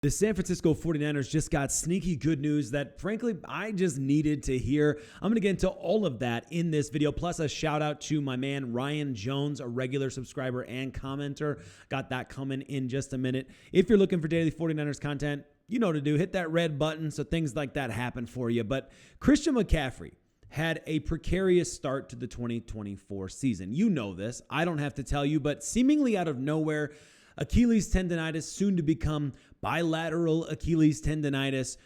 The San Francisco 49ers just got sneaky good news that, frankly, I just needed to hear. I'm going to get into all of that in this video, plus a shout out to my man Ryan Jones, a regular subscriber and commenter. Got that coming in just a minute. If you're looking for daily 49ers content, you know what to do. Hit that red button so things like that happen for you. But Christian McCaffrey had a precarious start to the 2024 season. You know this. I don't have to tell you, but seemingly out of nowhere, Achilles tendonitis, soon to become bilateral Achilles tendonitis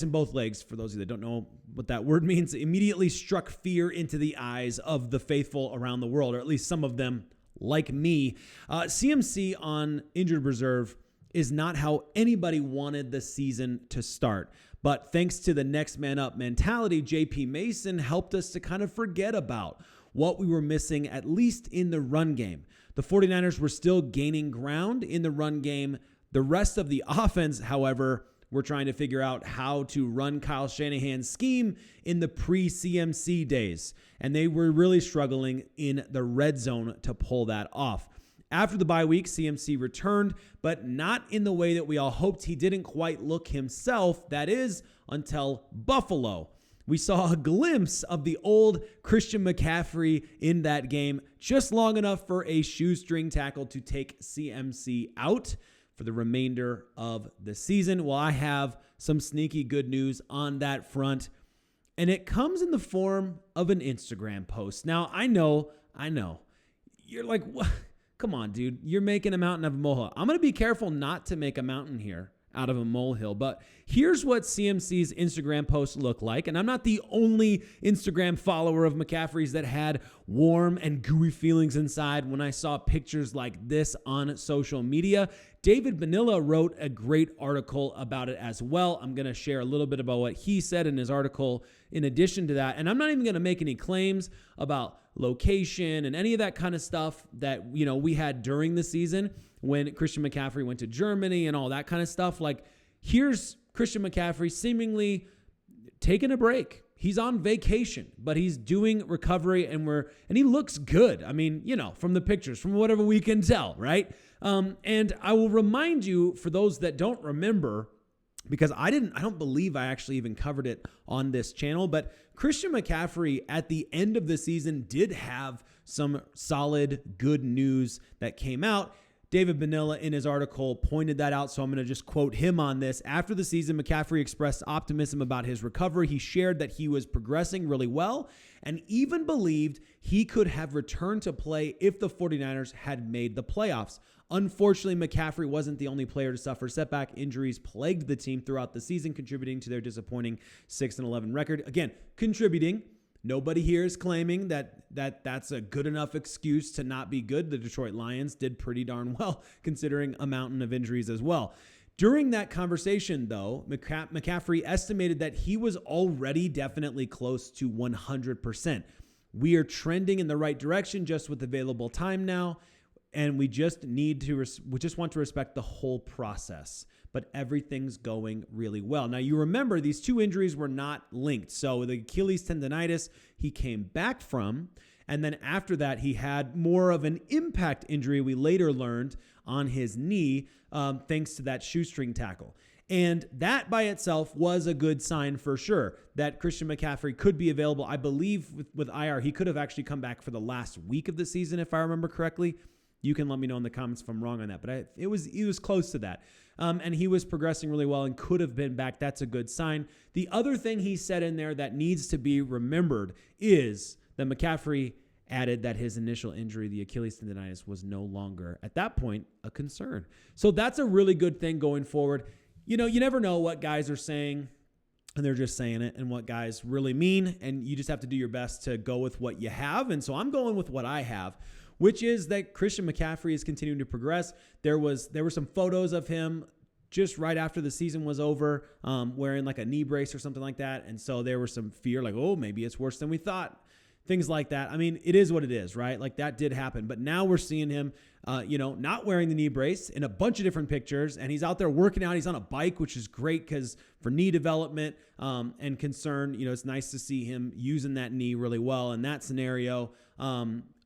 in both legs, for those of you that don't know what that word means, immediately struck fear into the eyes of the faithful around the world, or at least some of them like me. CMC on injured reserve is not how anybody wanted the season to start. But thanks to the next man up mentality, JP Mason helped us to kind of forget about what we were missing, at least in the run game. The 49ers were still gaining ground in the run game. The rest of the offense, however, we're trying to figure out how to run Kyle Shanahan's scheme in the pre-CMC days. And they were really struggling in the red zone to pull that off. After the bye week, CMC returned, but not in the way that we all hoped. He didn't quite look himself, that is, until Buffalo. We saw a glimpse of the old Christian McCaffrey in that game, just long enough for a shoestring tackle to take CMC out for the remainder of the season. Well, I have some sneaky good news on that front, and it comes in the form of an Instagram post. Now, I know, you're like, what? Come on, dude, you're making a mountain of a molehill. I'm going to be careful not to make a mountain here out of a molehill, but here's what CMC's Instagram post looked like. And I'm not the only Instagram follower of McCaffrey's that had warm and gooey feelings inside when I saw pictures like this on social media. David Bonilla wrote a great article about it as well. I'm going to share a little bit about what he said in his article in addition to that. And I'm not even going to make any claims about location and any of that kind of stuff that, we had during the season when Christian McCaffrey went to Germany and all that kind of stuff. Like, here's Christian McCaffrey seemingly taking a break. He's on vacation, but he's doing recovery and he looks good. I mean, from the pictures, from whatever we can tell, right? And I will remind you, for those that don't remember, because I don't believe I actually even covered it on this channel, but Christian McCaffrey at the end of the season did have some solid good news that came out. David Bonilla in his article pointed that out, so I'm going to just quote him on this. After the season, McCaffrey expressed optimism about his recovery. He shared that he was progressing really well and even believed he could have returned to play if the 49ers had made the playoffs. Unfortunately, McCaffrey wasn't the only player to suffer setback. Injuries plagued the team throughout the season, contributing to their disappointing 6-11 record. Again, contributing. Nobody here is claiming that's a good enough excuse to not be good. The Detroit Lions did pretty darn well considering a mountain of injuries as well. During that conversation, though, McCaffrey estimated that he was already definitely close to 100%. We are trending in the right direction just with available time now, and we just want to respect the whole process. But everything's going really well. Now, you remember these two injuries were not linked. So the Achilles tendonitis he came back from, and then after that, he had more of an impact injury we later learned on his knee, thanks to that shoestring tackle. And that by itself was a good sign for sure that Christian McCaffrey could be available. I believe with IR, he could have actually come back for the last week of the season, if I remember correctly. You can let me know in the comments if I'm wrong on that, but he was close to that. And he was progressing really well and could have been back. That's a good sign. The other thing he said in there that needs to be remembered is that McCaffrey added that his initial injury, the Achilles tendonitis, was no longer, at that point, a concern. So that's a really good thing going forward. You never know what guys are saying, and they're just saying it, and what guys really mean, and you just have to do your best to go with what you have. And so I'm going with what I have, which is that Christian McCaffrey is continuing to progress. There were some photos of him just right after the season was over, wearing like a knee brace or something like that. And so there was some fear, like, oh, maybe it's worse than we thought. Things like that. I mean, it is what it is, right? Like, that did happen. But now we're seeing him, not wearing the knee brace in a bunch of different pictures. And he's out there working out. He's on a bike, which is great because for knee development and concern, it's nice to see him using that knee really well in that scenario.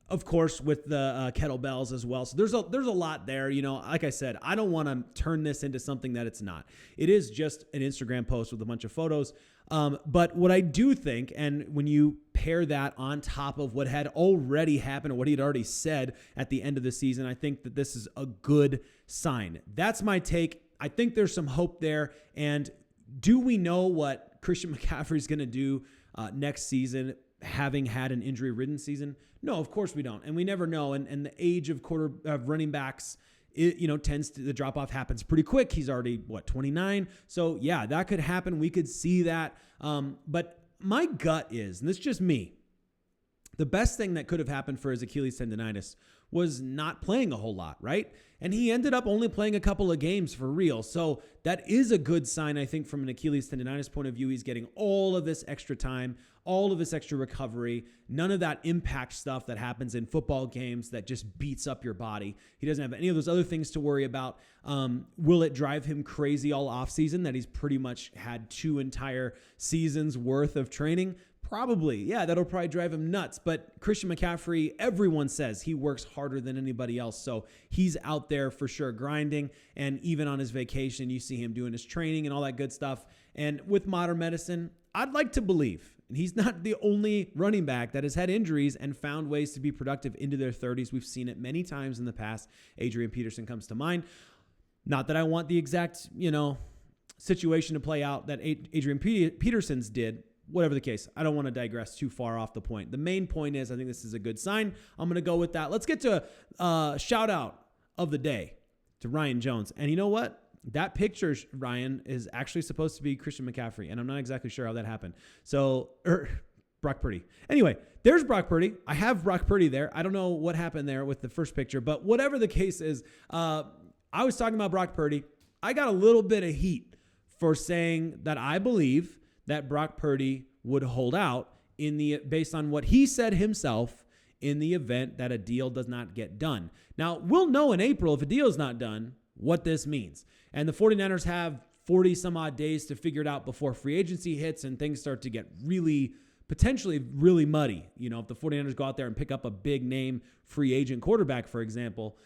of course, with the kettlebells as well. So there's a lot there. Like I said, I don't want to turn this into something that it's not. It is just an Instagram post with a bunch of photos. But what I do think, and when you pair that on top of what had already happened or what he had already said at the end of the season, I think that this is a good sign. That's my take. I think there's some hope there. And do we know what Christian McCaffrey is going to do next season, having had an injury-ridden season? No, of course we don't. And we never know. And the age of running backs, the drop-off happens pretty quick. He's already, 29? So, yeah, that could happen. We could see that. But my gut is, and this is just me, the best thing that could have happened for his Achilles tendonitis was not playing a whole lot, right? And he ended up only playing a couple of games for real. So that is a good sign, I think, from an Achilles tendonitis point of view. He's getting all of this extra time, all of this extra recovery, none of that impact stuff that happens in football games that just beats up your body. He doesn't have any of those other things to worry about. Will it drive him crazy all offseason that he's pretty much had 2 entire seasons worth of training? Probably. Yeah, that'll probably drive him nuts. But Christian McCaffrey, everyone says he works harder than anybody else. So he's out there for sure grinding. And even on his vacation, you see him doing his training and all that good stuff. And with modern medicine, I'd like to believe, and he's not the only running back that has had injuries and found ways to be productive into their 30s. We've seen it many times in the past. Adrian Peterson comes to mind. Not that I want the exact, situation to play out that Adrian Peterson's did. Whatever the case, I don't want to digress too far off the point. The main point is I think this is a good sign. I'm going to go with that. Let's get to shout out of the day to Ryan Jones. And you know what? That picture, Ryan, is actually supposed to be Christian McCaffrey, and I'm not exactly sure how that happened. So, Brock Purdy. Anyway, there's Brock Purdy. I have Brock Purdy there. I don't know what happened there with the first picture, but whatever the case is, I was talking about Brock Purdy. I got a little bit of heat for saying that I believe that Brock Purdy would hold out based on what he said himself in the event that a deal does not get done. Now, we'll know in April if a deal is not done what this means. And the 49ers have 40 some odd days to figure it out before free agency hits and things start to get potentially really muddy. If the 49ers go out there and pick up a big name free agent quarterback, for example,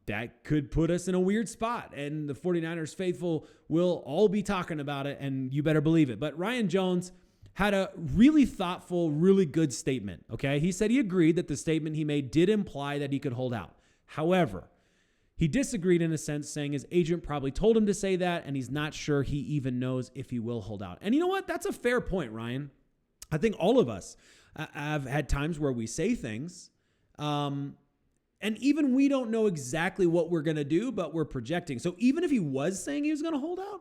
that could put us in a weird spot, and the 49ers faithful will all be talking about it, and you better believe it. But Ryan Jones had a really thoughtful, really good statement, okay? He said he agreed that the statement he made did imply that he could hold out. However, he disagreed in a sense, saying his agent probably told him to say that, and he's not sure he even knows if he will hold out. And you know what? That's a fair point, Ryan. I think all of us have had times where we say things, and even we don't know exactly what we're going to do, but we're projecting. So even if he was saying he was going to hold out,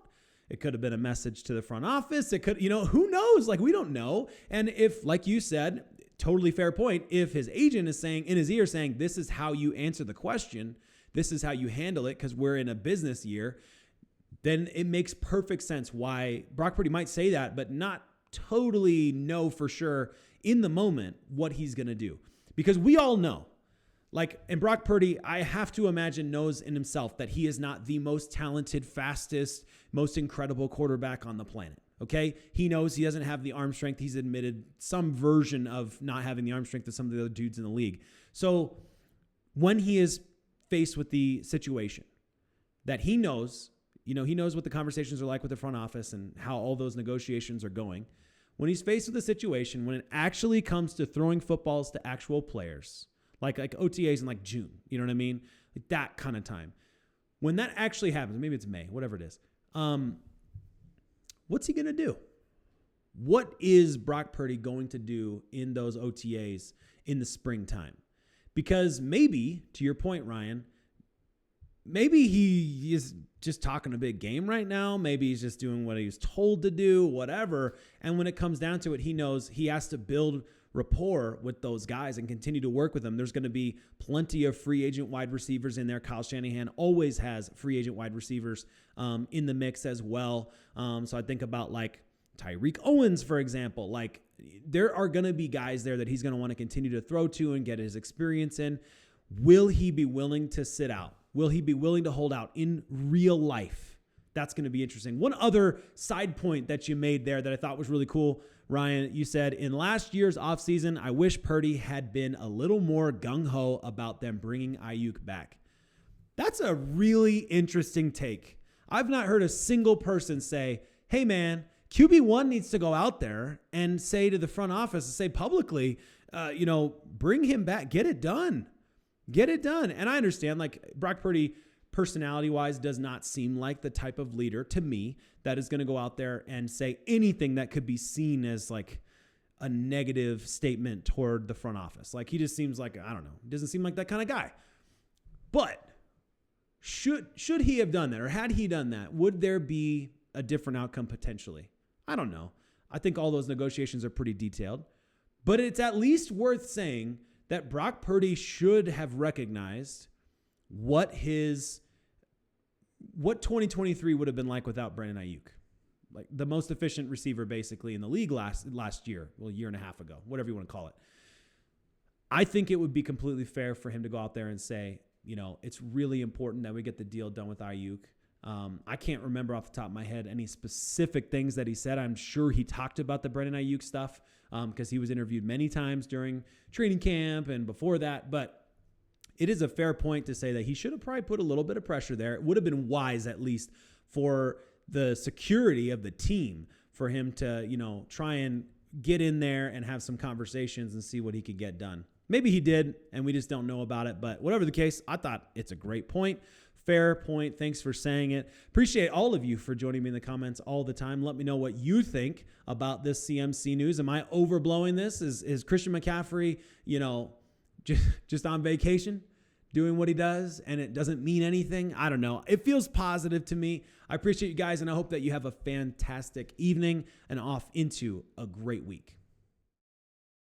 it could have been a message to the front office. It could, who knows? We don't know. And if, like you said, totally fair point, if his agent is saying in his ear saying, this is how you answer the question, this is how you handle it because we're in a business year, then it makes perfect sense why Brock Purdy might say that, but not totally know for sure in the moment what he's going to do. Because we all know, and Brock Purdy, I have to imagine, knows in himself that he is not the most talented, fastest, most incredible quarterback on the planet, okay? He knows he doesn't have the arm strength. He's admitted some version of not having the arm strength of some of the other dudes in the league. So when he is faced with the situation that he knows, he knows what the conversations are like with the front office and how all those negotiations are going. When he's faced with a situation, when it actually comes to throwing footballs to actual players, like OTAs in June, you know what I mean? That kind of time. When that actually happens, maybe it's May, whatever it is, what's he going to do? What is Brock Purdy going to do in those OTAs in the springtime? Because maybe, to your point, Ryan, maybe he is just talking a big game right now. Maybe he's just doing what he was told to do, whatever. And when it comes down to it, he knows he has to build rapport with those guys and continue to work with them. There's going to be plenty of free agent wide receivers in there. Kyle Shanahan always has free agent wide receivers in the mix as well. So I think about Tyreek Owens, for example. There are going to be guys there that he's going to want to continue to throw to and get his experience in. Will he be willing to sit out? Will he be willing to hold out in real life? that's going to be interesting. One other side point that you made there that I thought was really cool, Ryan, you said, in last year's offseason, I wish Purdy had been a little more gung-ho about them bringing Aiyuk back. That's a really interesting take. I've not heard a single person say, hey, man, QB1 needs to go out there and say to the front office and say publicly, bring him back, get it done. Get it done. And I understand, like, Brock Purdy, personality-wise, does not seem like the type of leader to me that is going to go out there and say anything that could be seen as like a negative statement toward the front office. Like, he just seems like, I don't know, doesn't seem like that kind of guy. But should he have done that, or had he done that, would there be a different outcome potentially? I don't know. I think all those negotiations are pretty detailed, but it's at least worth saying that Brock Purdy should have recognized what 2023 would have been like without Brandon Aiyuk. Like, the most efficient receiver basically in the league last year, well, a year and a half ago, whatever you want to call it. I think it would be completely fair for him to go out there and say, it's really important that we get the deal done with Aiyuk. I can't remember off the top of my head any specific things that he said. I'm sure he talked about the Brandon Aiyuk stuff because he was interviewed many times during training camp and before that. But it is a fair point to say that he should have probably put a little bit of pressure there. It would have been wise, at least for the security of the team, for him to, try and get in there and have some conversations and see what he could get done. Maybe he did, and we just don't know about it. But whatever the case, I thought it's a great point. Fair point. Thanks for saying it. Appreciate all of you for joining me in the comments all the time. Let me know what you think about this CMC news. Am I overblowing this? Is Christian McCaffrey, just on vacation doing what he does and it doesn't mean anything? I don't know. It feels positive to me. I appreciate you guys, and I hope that you have a fantastic evening and off into a great week.